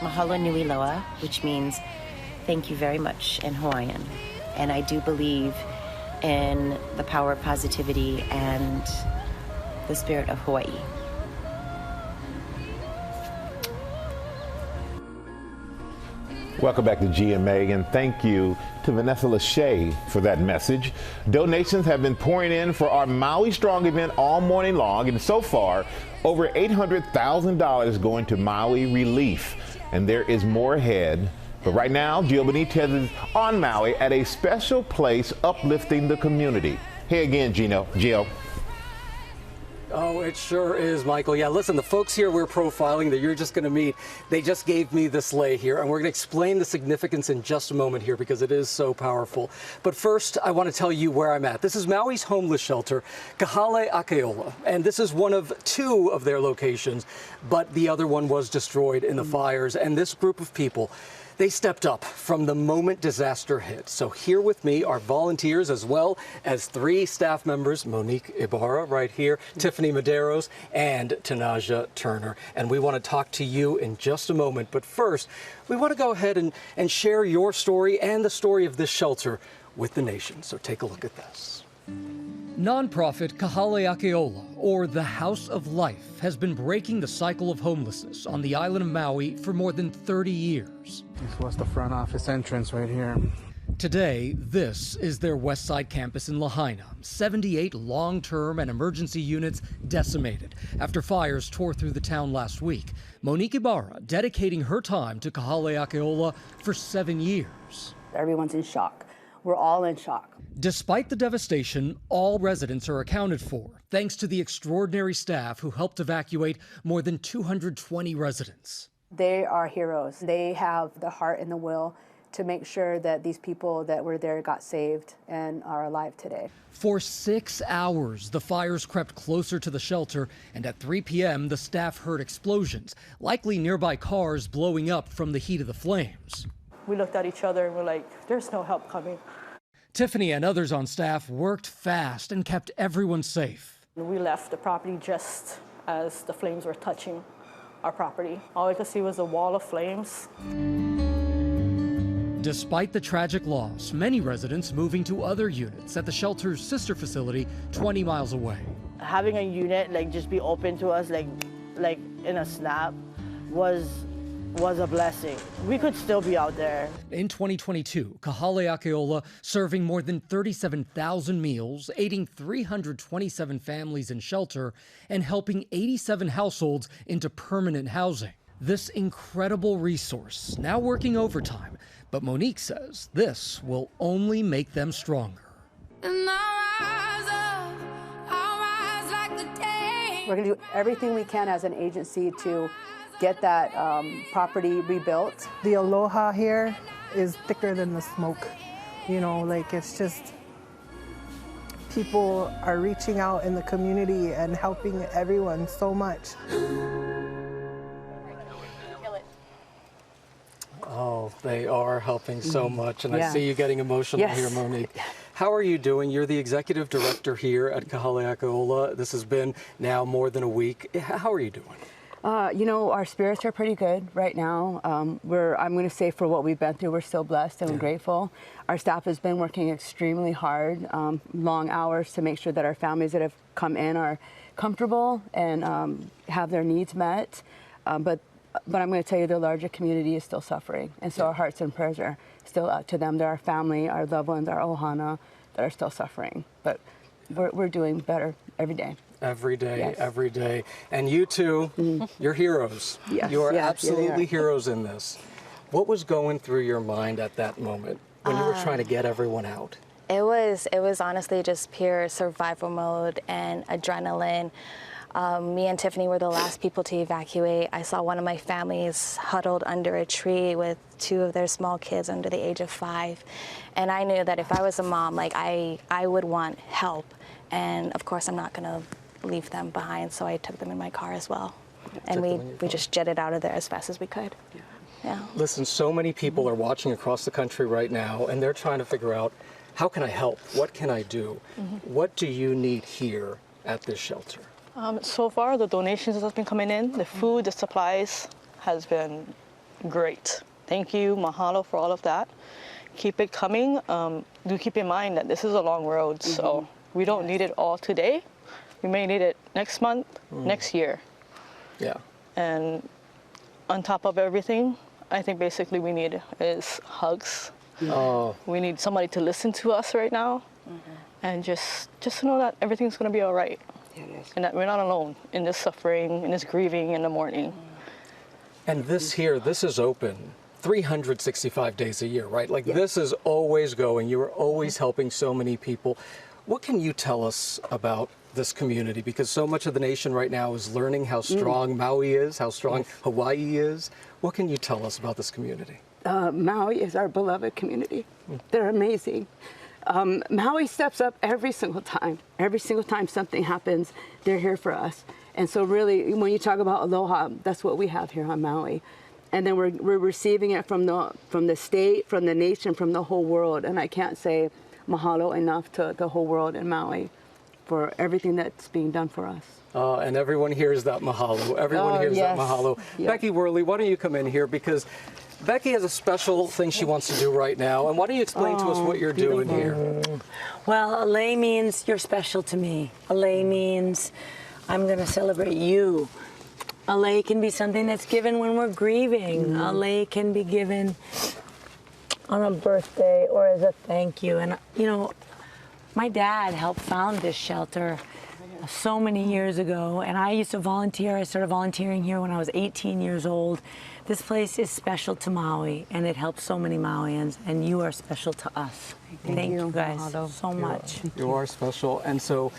Mahalo nui loa, which means thank you very much in Hawaiian. And I do believe in the power of positivity and the spirit of Hawaii. Welcome back to GMA, and thank you to Vanessa Lachey for that message. Donations have been pouring in for our Maui Strong event all morning long, and so far, over $800,000 going to Maui relief. And there is more ahead. But right now, Gio Benitez is on Maui at a special place uplifting the community. Hey again, Gio. Oh, it sure is, Michael. Yeah, listen, the folks here we're profiling that you're just going to meet, they just gave me this sleigh here, and we're going to explain the significance in just a moment here because it is so powerful. But first, I want to tell you where I'm at. This is Maui's homeless shelter, Kahale Akeola, and this is one of 2 of their locations, but the other one was destroyed in the fires, and this group of people, they stepped up from the moment disaster hit. So here with me are volunteers as well as 3 staff members, Monique Ibarra right here, Tiffany Medeiros, and Tanaja Turner. And we want to talk to you in just a moment. But first, we want to go ahead and share your story and the story of this shelter with the nation. So take a look at this. Nonprofit Kahale Akeola, or the House of Life, has been breaking the cycle of homelessness on the island of Maui for more than 30 years. This was the front office entrance right here. Today, this is their West Side campus in Lahaina. 78 long-term and emergency units decimated after fires tore through the town last week. Monique Ibarra dedicating her time to Kahale Akeola for 7 years. Everyone's in shock. We're all in shock. Despite the devastation, all residents are accounted for, thanks to the extraordinary staff who helped evacuate more than 220 residents. They are heroes. They have the heart and the will to make sure that these people that were there got saved and are alive today. For 6 hours, the fires crept closer to the shelter, and at 3 p.m., the staff heard explosions, likely nearby cars blowing up from the heat of the flames. We looked at each other and we're like, there's no help coming. Tiffany and others on staff worked fast and kept everyone safe. We left the property just as the flames were touching our property. All I could see was a wall of flames. Despite the tragic loss, many residents moving to other units at the shelter's sister facility 20 miles away. Having a unit just be open to us like in a snap was a blessing. We could still be out there. In 2022, Kahale Akeola serving more than 37,000 meals, aiding 327 families in shelter, and helping 87 households into permanent housing. This incredible resource now working overtime, but Monique says this will only make them stronger. We're going to do everything we can as an agency to get that property rebuilt. The aloha here is thicker than the smoke. It's just people are reaching out in the community and helping everyone so much. Oh, they are helping so much, and Yeah. I see you getting emotional Yes. here, Monique. How are you doing? You're the executive director here at Kahale Akeola. This has been now more than a week. How are you doing? Our spirits are pretty good right now. I'm going to say for what we've been through, we're still blessed and grateful. Our staff has been working extremely hard, long hours to make sure that our families that have come in are comfortable and have their needs met. But I'm going to tell you the larger community is still suffering. And so our hearts and prayers are still out to them. They're our family, our loved ones, our ohana that are still suffering. But we're doing better every day. Every day, Yes. every day. And you two, you're heroes. Yes, You are yes, absolutely yeah. heroes in this. What was going through your mind at that moment when you were trying to get everyone out? It was honestly just pure survival mode and adrenaline. Me and Tiffany were the last people to evacuate. I saw one of my families huddled under a tree with 2 of their small kids under the age of 5. And I knew that if I was a mom, I would want help. And of course, I'm not going to leave them behind, so I took them in my car as well. And we just jetted out of there as fast as we could. Yeah. Listen, so many people are watching across the country right now, and they're trying to figure out, how can I help? What can I do? What do you need here at this shelter? So far, the donations that have been coming in, the food, the supplies has been great. Thank you, mahalo for all of that. Keep it coming. Do keep in mind that this is a long road, so we don't need it all today. We may need it next month, next year. Yeah. And on top of everything, I think basically we need is hugs. Oh. We need somebody to listen to us right now, and just to know that everything's going to be all right, and that we're not alone in this suffering, in this grieving in the morning. And this is open 365 days a year, right? Like this is always going. You are always helping so many people. What can you tell us about this community? Because so much of the nation right now is learning how strong Maui is, how strong Hawaii is. What can you tell us about this community? Maui is our beloved community. They're amazing. Maui steps up every single time. Every single time something happens, they're here for us. And so really, when you talk about aloha, that's what we have here on Maui. And then we're receiving it from the state, from the nation, from the whole world. And I can't say mahalo enough to the whole world in Maui for everything that's being done for us. And everyone hears that mahalo. Everyone hears that mahalo. Yes. Becky Worley, why don't you come in here? Because Becky has a special thing she wants to do right now. And why don't you explain to us what you're doing here? Well, Alei means you're special to me. Alei means I'm going to celebrate you. Alei can be something that's given when we're grieving. Alei can be given on a birthday or as a thank you. And, you know, my dad helped found this shelter so many years ago, and I used to volunteer. I started volunteering here when I was 18 years old. This place is special to Maui, and it helps so many Mauians, and you are special to us. Thank you guys so much. You are special. And so,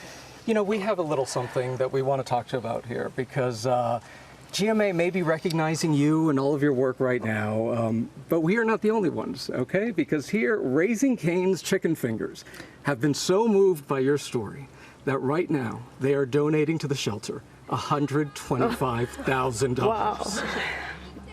you know, we have a little something that we want to talk to you about here, because GMA may be recognizing you and all of your work right now, but we are not the only ones, okay? Because here, Raising Cane's Chicken Fingers have been so moved by your story that right now they are donating to the shelter $125,000. Wow.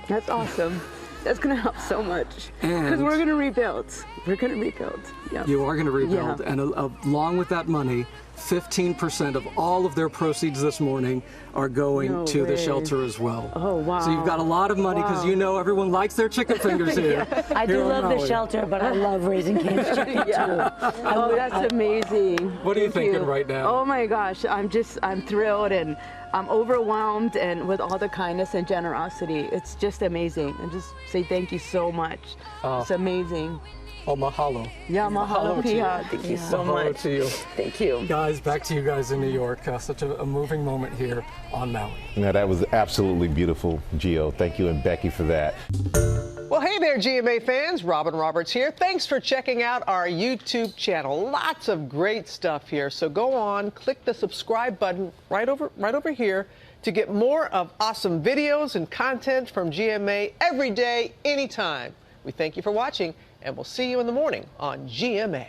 That's awesome. That's going to help so much. Because we're going to rebuild. We're going to rebuild. Yep. You are going to rebuild. And along with that money, 15% of all of their proceeds this morning are going to the shelter as well. Oh, wow. So you've got a lot of money because you know everyone likes their chicken fingers here. I do love the shelter, but I love Raising Cane's chicken too. Oh, that's amazing. What are you thinking right now? Oh my gosh, I'm thrilled and I'm overwhelmed and with all the kindness and generosity. It's just amazing. And just say thank you so much. It's amazing. Oh, mahalo. Yeah, mahalo pia. Thank you so much. To you. Thank you. Guys, back to you guys in New York. Such a moving moment here on Maui. No, that was absolutely beautiful, Gio. Thank you and Becky for that. Well, hey there, GMA fans. Robin Roberts here. Thanks for checking out our YouTube channel. Lots of great stuff here. So go on, click the subscribe button right over here to get more of awesome videos and content from GMA every day, anytime. We thank you for watching, and we'll see you in the morning on GMA.